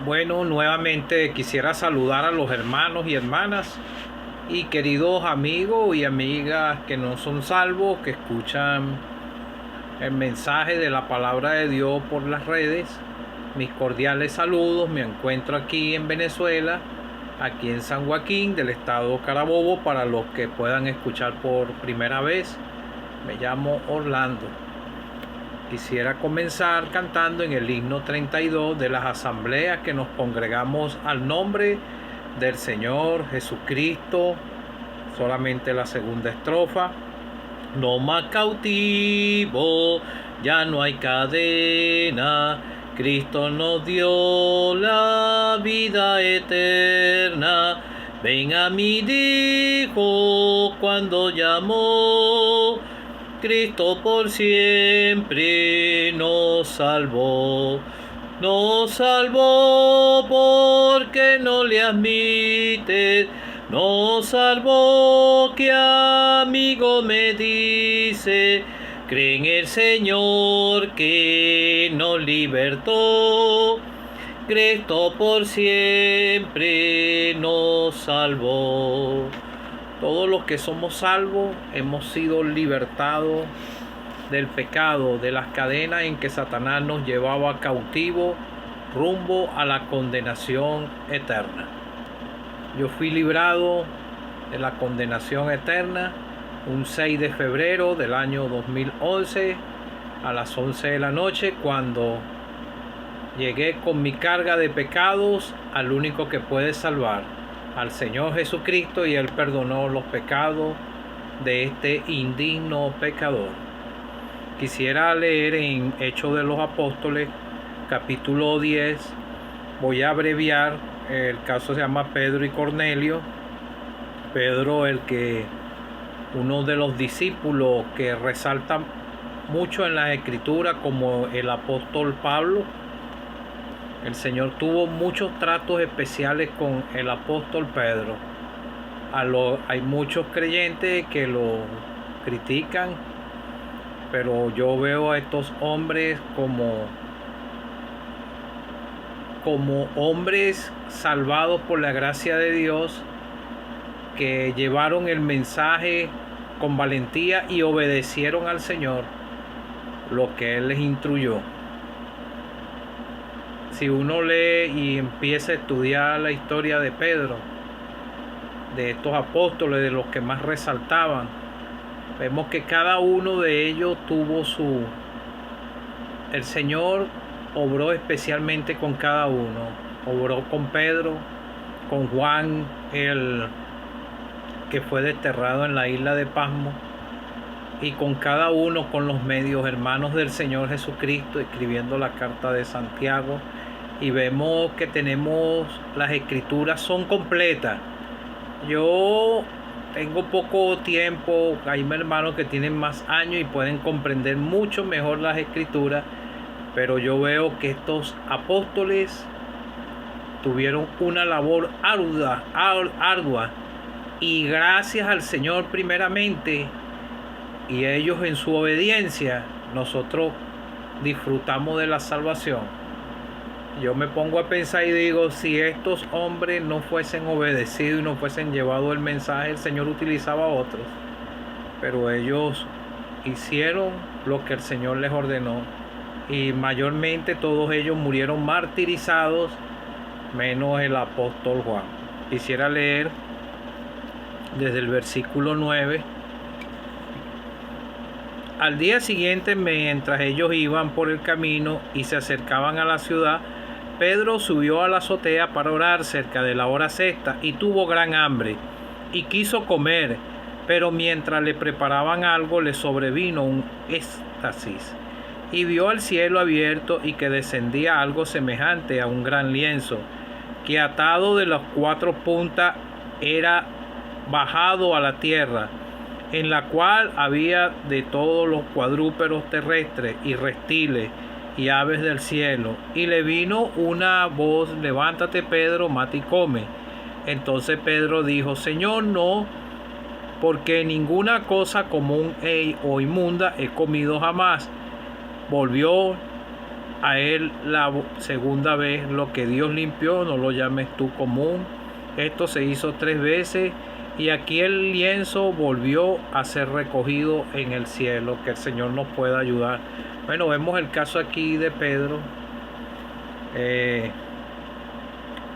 Bueno, nuevamente quisiera saludar a los hermanos y hermanas y queridos amigos y amigas que no son salvos, que escuchan el mensaje de la palabra de Dios por las redes. Mis cordiales saludos. Me encuentro aquí en Venezuela, aquí en San Joaquín del estado Carabobo. Para los que puedan escuchar por primera vez, me llamo Orlando. Quisiera comenzar cantando en el himno 32 de las asambleas que nos congregamos al nombre del Señor Jesucristo. Solamente la segunda estrofa. No más cautivo, ya no hay cadena. Cristo nos dio la vida eterna. Ven a mí, dijo cuando llamó. Cristo por siempre nos salvó porque no le admite, nos salvó que amigo me dice, cree en el Señor que nos libertó, Cristo por siempre nos salvó. Todos los que somos salvos hemos sido libertados del pecado, de las cadenas en que Satanás nos llevaba cautivo rumbo a la condenación eterna. Yo fui librado de la condenación eterna un 6 de febrero del año 2011 a las 11 de la noche, cuando llegué con mi carga de pecados al único que puede salvar, al Señor Jesucristo, y Él perdonó los pecados de este indigno pecador. Quisiera leer en Hechos de los Apóstoles, capítulo 10. Voy a abreviar. El caso se llama Pedro y Cornelio. Pedro, uno de los discípulos que resalta mucho en la Escritura como el apóstol Pablo. El Señor tuvo muchos tratos especiales con el apóstol Pedro. Hay muchos creyentes que lo critican, pero yo veo a estos hombres como hombres salvados por la gracia de Dios, que llevaron el mensaje con valentía y obedecieron al Señor lo que Él les instruyó. Si uno lee y empieza a estudiar la historia de Pedro, de estos apóstoles, de los que más resaltaban, vemos que cada uno de ellos tuvo el Señor obró especialmente con cada uno. Obró con Pedro, con Juan, el que fue desterrado en la isla de Pasmo, y con cada uno, con los medios hermanos del Señor Jesucristo, escribiendo la carta de Santiago. Y vemos que las escrituras son completas. Yo tengo poco tiempo, hay hermanos que tienen más años y pueden comprender mucho mejor las escrituras, pero yo veo que estos apóstoles tuvieron una labor ardua, y gracias al Señor primeramente, y ellos en su obediencia, nosotros disfrutamos de la salvación. Yo me pongo a pensar y digo, si estos hombres no fuesen obedecidos y no fuesen llevado el mensaje, el Señor utilizaba a otros. Pero ellos hicieron lo que el Señor les ordenó. Y mayormente todos ellos murieron martirizados, menos el apóstol Juan. Quisiera leer desde el versículo 9. Al día siguiente, mientras ellos iban por el camino y se acercaban a la ciudad, Pedro subió a la azotea para orar cerca de la hora sexta, y tuvo gran hambre, y quiso comer, pero mientras le preparaban algo le sobrevino un éxtasis, y vio al cielo abierto y que descendía algo semejante a un gran lienzo, que atado de las cuatro puntas era bajado a la tierra, en la cual había de todos los cuadrúpedos terrestres y reptiles y aves del cielo. Y le vino una voz: levántate, Pedro, mata y come. Entonces Pedro dijo: Señor, no, porque ninguna cosa común o inmunda he comido jamás. Volvió a él la segunda vez: lo que Dios limpió, no lo llames tú común. Esto se hizo 3 veces y aquí el lienzo volvió a ser recogido en el cielo. Que el Señor nos pueda ayudar. Bueno, vemos el caso aquí de Pedro.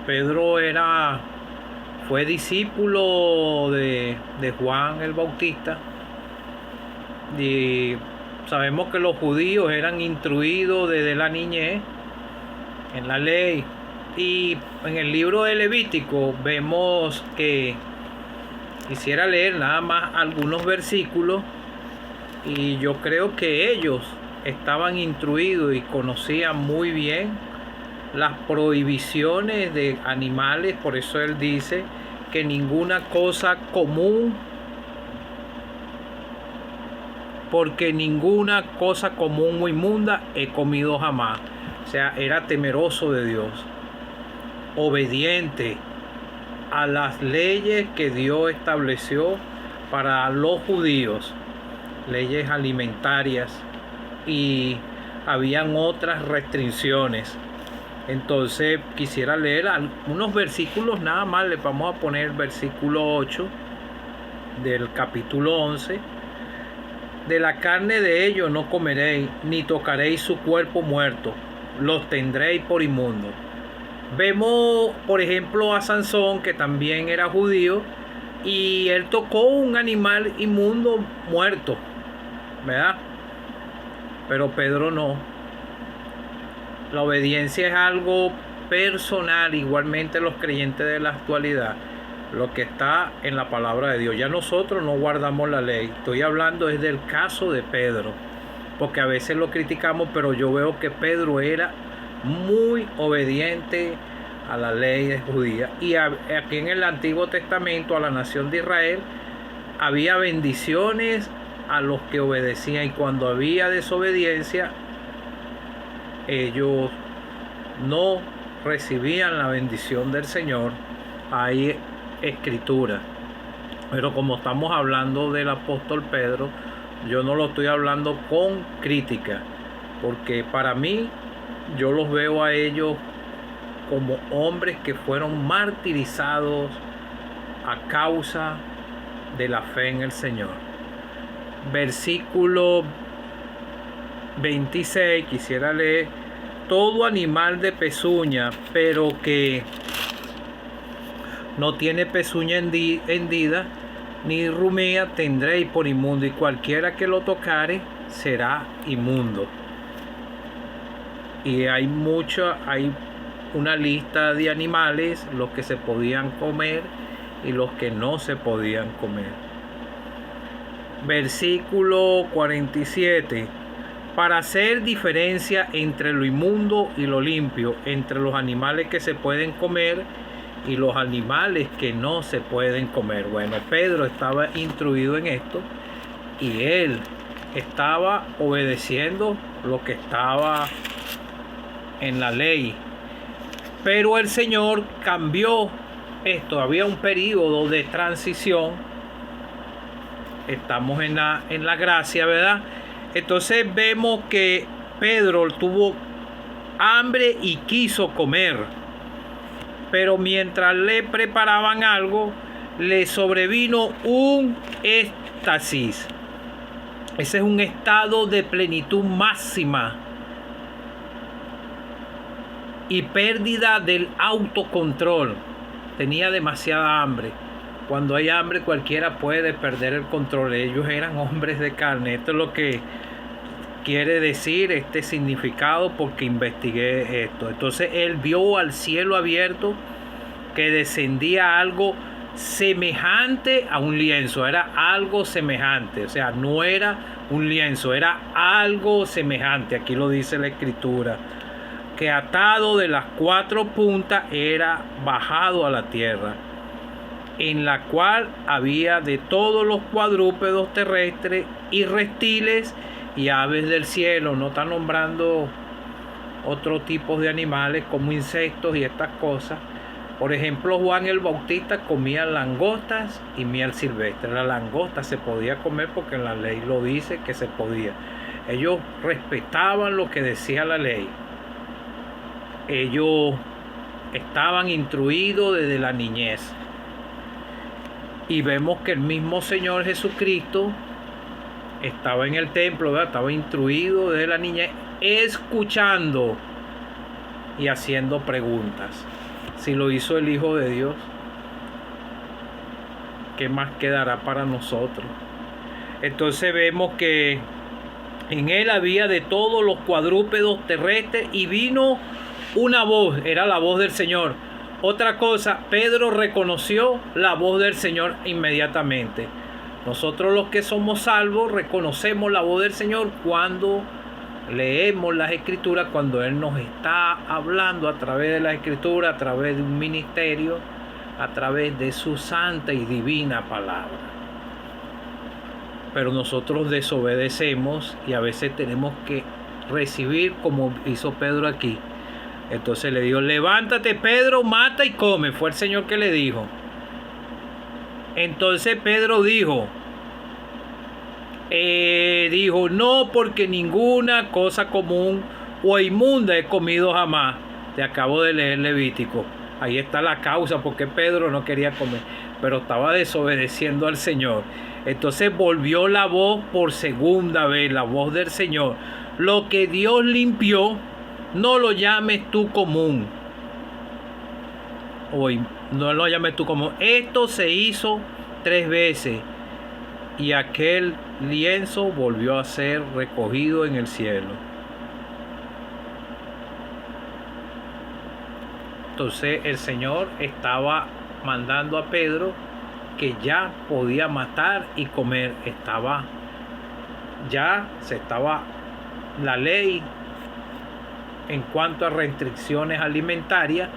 Pedro fue discípulo de Juan el Bautista, y sabemos que los judíos eran instruidos desde la niñez en la ley, y en el libro de Levítico vemos que quisiera leer nada más algunos versículos, y yo creo que ellos estaban instruidos y conocían muy bien las prohibiciones de animales. Por eso él dice que ninguna cosa común, porque ninguna cosa común o inmunda he comido jamás. O sea, era temeroso de Dios, obediente a las leyes que Dios estableció para los judíos, leyes alimentarias, y habían otras restricciones. Entonces quisiera leer algunos versículos nada más. Les vamos a poner el versículo 8 del capítulo 11. De la carne de ellos no comeréis, ni tocaréis su cuerpo muerto, los tendréis por inmundo. Vemos, por ejemplo, a Sansón, que también era judío, y él tocó un animal inmundo muerto, ¿verdad? Pero Pedro no. La obediencia es algo personal. Igualmente los creyentes de la actualidad, lo que está en la palabra de Dios. Ya nosotros no guardamos la ley. Estoy hablando es del caso de Pedro, porque a veces lo criticamos, pero yo veo que Pedro era muy obediente a la ley judía. Y aquí en el Antiguo Testamento, a la nación de Israel, había bendiciones a los que obedecían, y cuando había desobediencia, ellos no recibían la bendición del Señor. Hay escritura. Pero como estamos hablando del apóstol Pedro, yo no lo estoy hablando con crítica, porque para mí, yo los veo a ellos como hombres que fueron martirizados a causa de la fe en el Señor. Versículo 26, quisiera leer: todo animal de pezuña, pero que no tiene pezuña hendida, ni rumea, tendréis por inmundo, y cualquiera que lo tocare será inmundo. Y hay una lista de animales, los que se podían comer y los que no se podían comer. Versículo 47. Para hacer diferencia entre lo inmundo y lo limpio, entre los animales que se pueden comer y los animales que no se pueden comer. Bueno, Pedro estaba instruido en esto, y él estaba obedeciendo lo que estaba en la ley. Pero el Señor cambió esto. Había un periodo de transición. Estamos en la gracia, ¿verdad? Entonces vemos que Pedro tuvo hambre y quiso comer, pero mientras le preparaban algo, le sobrevino un éxtasis. Ese es un estado de plenitud máxima y pérdida del autocontrol. Tenía demasiada hambre. Cuando hay hambre, cualquiera puede perder el control. Ellos eran hombres de carne. Esto es lo que quiere decir este significado, porque investigué esto. Entonces él vio al cielo abierto, que descendía algo semejante a un lienzo. Era algo semejante, o sea, no era un lienzo, era algo semejante. Aquí lo dice la escritura, que atado de las 4 puntas era bajado a la tierra, en la cual había de todos los cuadrúpedos terrestres y reptiles y aves del cielo. No está nombrando otros tipos de animales como insectos y estas cosas. Por ejemplo, Juan el Bautista comía langostas y miel silvestre. La langosta se podía comer porque la ley lo dice que se podía. Ellos respetaban lo que decía la ley. ellos estaban instruidos desde la niñez. Y vemos que el mismo Señor Jesucristo estaba en el templo, ¿verdad? Estaba instruido desde la niñez, escuchando y haciendo preguntas. Si lo hizo el Hijo de Dios, ¿qué más quedará para nosotros? Entonces vemos que en él había de todos los cuadrúpedos terrestres y vino una voz, era la voz del Señor. Otra cosa, Pedro reconoció la voz del Señor inmediatamente. Nosotros los que somos salvos reconocemos la voz del Señor cuando leemos las Escrituras, cuando Él nos está hablando a través de la Escritura, a través de un ministerio, a través de su santa y divina palabra. Pero nosotros desobedecemos y a veces tenemos que recibir como hizo Pedro aquí. Entonces le dijo, levántate Pedro, mata y come. Fue el Señor que le dijo. Entonces Pedro dijo, no, porque ninguna cosa común o inmunda he comido jamás. Te acabo de leer Levítico. Ahí está la causa porque Pedro no quería comer, pero estaba desobedeciendo al Señor. Entonces volvió la voz por segunda vez, la voz del Señor. Lo que Dios limpió, no lo llames tú común. Hoy, no lo llames tú común. Esto se hizo 3 veces y aquel lienzo volvió a ser recogido en el cielo. Entonces el Señor estaba mandando a Pedro que ya podía matar y comer. La ley en cuanto a restricciones alimentarias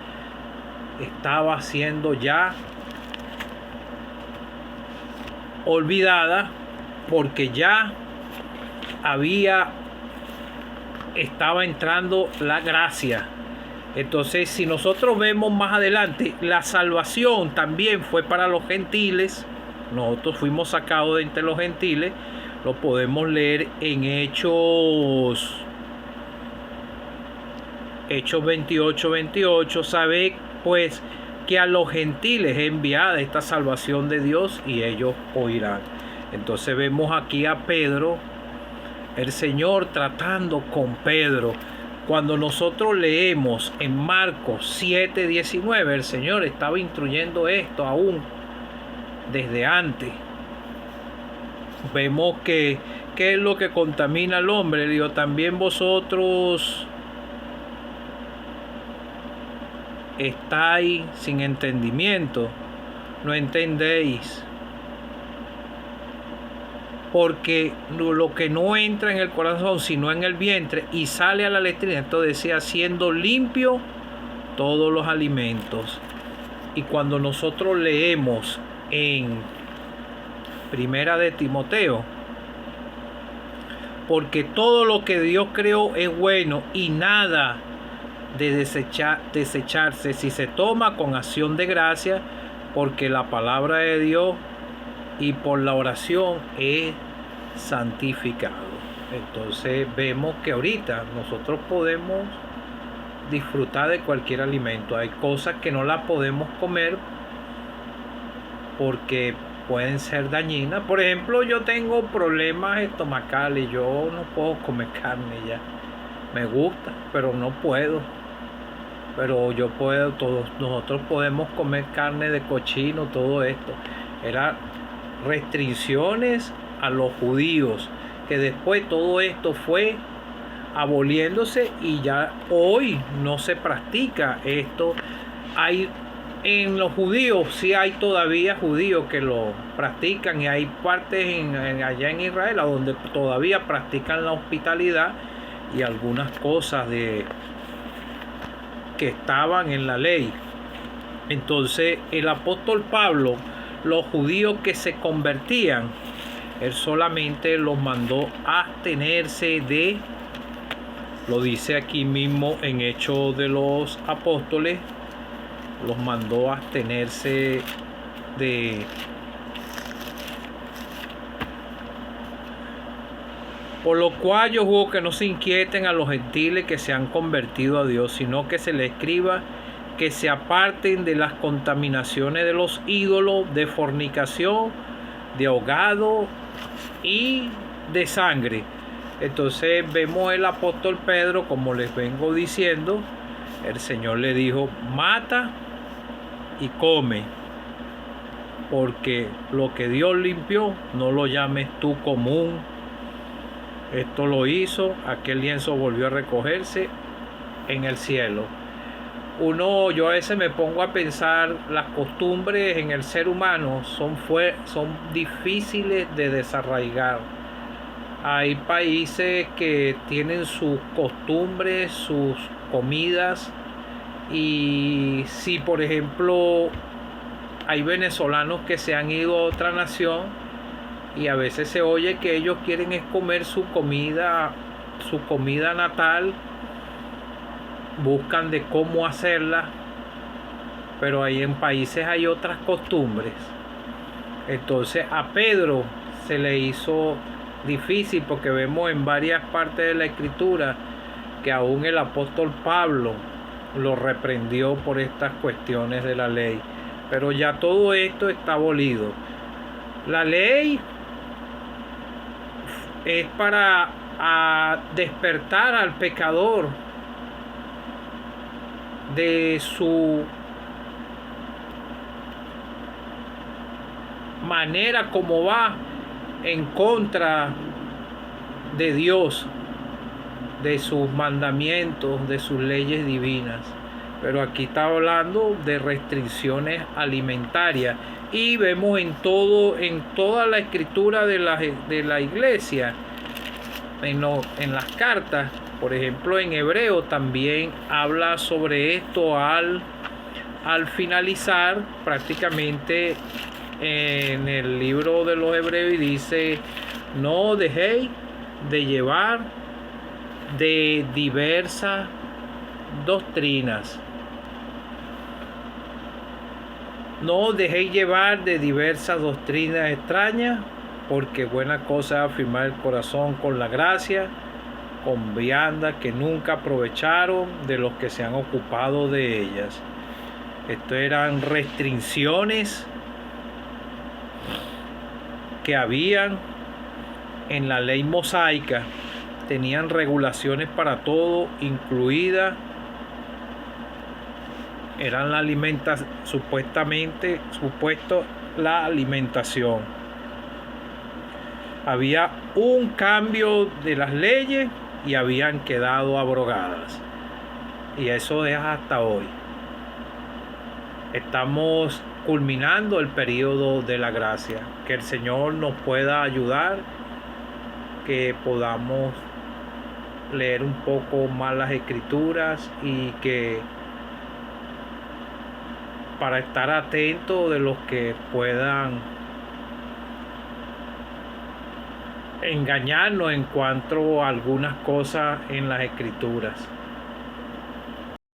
estaba siendo ya olvidada, porque ya estaba entrando la gracia. Entonces, si nosotros vemos más adelante, la salvación también fue para los gentiles. Nosotros fuimos sacados de entre los gentiles. Lo podemos leer en Hechos 28. Sabe pues que a los gentiles es enviada esta salvación de Dios y ellos oirán. Entonces vemos aquí a Pedro, el Señor tratando con Pedro. Cuando nosotros leemos en Marcos 7:19, el Señor estaba instruyendo esto aún desde antes. Vemos que ¿qué es lo que contamina al hombre? Digo, también vosotros estáis sin entendimiento, no entendéis. Porque lo que no entra en el corazón, sino en el vientre, y sale a la letrina, entonces decía, siendo limpio todos los alimentos. Y cuando nosotros leemos en Primera de Timoteo, porque todo lo que Dios creó es bueno y nada de desecharse si se toma con acción de gracia, porque la palabra de Dios y por la oración es santificado. Entonces vemos que ahorita nosotros podemos disfrutar de cualquier alimento. Hay cosas que no las podemos comer porque pueden ser dañinas. Por ejemplo, yo tengo problemas estomacales, yo no puedo comer carne ya. Me gusta, pero no puedo. Pero yo puedo, nosotros podemos comer carne de cochino, todo esto. Era restricciones a los judíos, que después todo esto fue aboliéndose y ya hoy no se practica esto. Hay en los judíos, sí hay todavía judíos que lo practican, y hay partes allá en Israel donde todavía practican la hospitalidad y algunas cosas que estaban en la ley. Entonces el apóstol Pablo, los judíos que se convertían, él solamente los mandó a abstenerse de, lo dice aquí mismo en Hechos de los Apóstoles, los mandó a abstenerse Por lo cual yo juro que no se inquieten a los gentiles que se han convertido a Dios, sino que se les escriba que se aparten de las contaminaciones de los ídolos, de fornicación, de ahogado y de sangre. Entonces vemos el apóstol Pedro, como les vengo diciendo, el Señor le dijo, mata y come, porque lo que Dios limpió no lo llames tú común. Esto lo hizo, aquel lienzo volvió a recogerse en el cielo. Yo a veces me pongo a pensar, las costumbres en el ser humano son difíciles de desarraigar. Hay países que tienen sus costumbres, sus comidas, y si por ejemplo hay venezolanos que se han ido a otra nación y a veces se oye que ellos quieren es comer su comida natal, buscan de cómo hacerla, pero ahí en países hay otras costumbres. Entonces a Pedro se le hizo difícil, porque vemos en varias partes de la escritura que aún el apóstol Pablo lo reprendió por estas cuestiones de la ley. Pero ya todo esto está abolido. La ley es para despertar al pecador de su manera como va en contra de Dios, de sus mandamientos, de sus leyes divinas. Pero aquí está hablando de restricciones alimentarias, y vemos en toda la escritura de la iglesia, en las cartas, por ejemplo en Hebreo también habla sobre esto al finalizar prácticamente en el libro de los Hebreos, y dice: no dejéis de llevar de diversas doctrinas. No dejéis llevar de diversas doctrinas extrañas, porque buena cosa es afirmar el corazón con la gracia, con viandas que nunca aprovecharon de los que se han ocupado de ellas. Esto eran restricciones que habían en la ley mosaica. Tenían regulaciones para todo, incluida eran la alimentación, supuesto la alimentación. Había un cambio de las leyes y habían quedado abrogadas, y eso es hasta hoy. Estamos culminando el periodo de la gracia. Que el Señor nos pueda ayudar, que podamos leer un poco más las escrituras, y que para estar atentos de los que puedan engañarnos en cuanto a algunas cosas en las escrituras.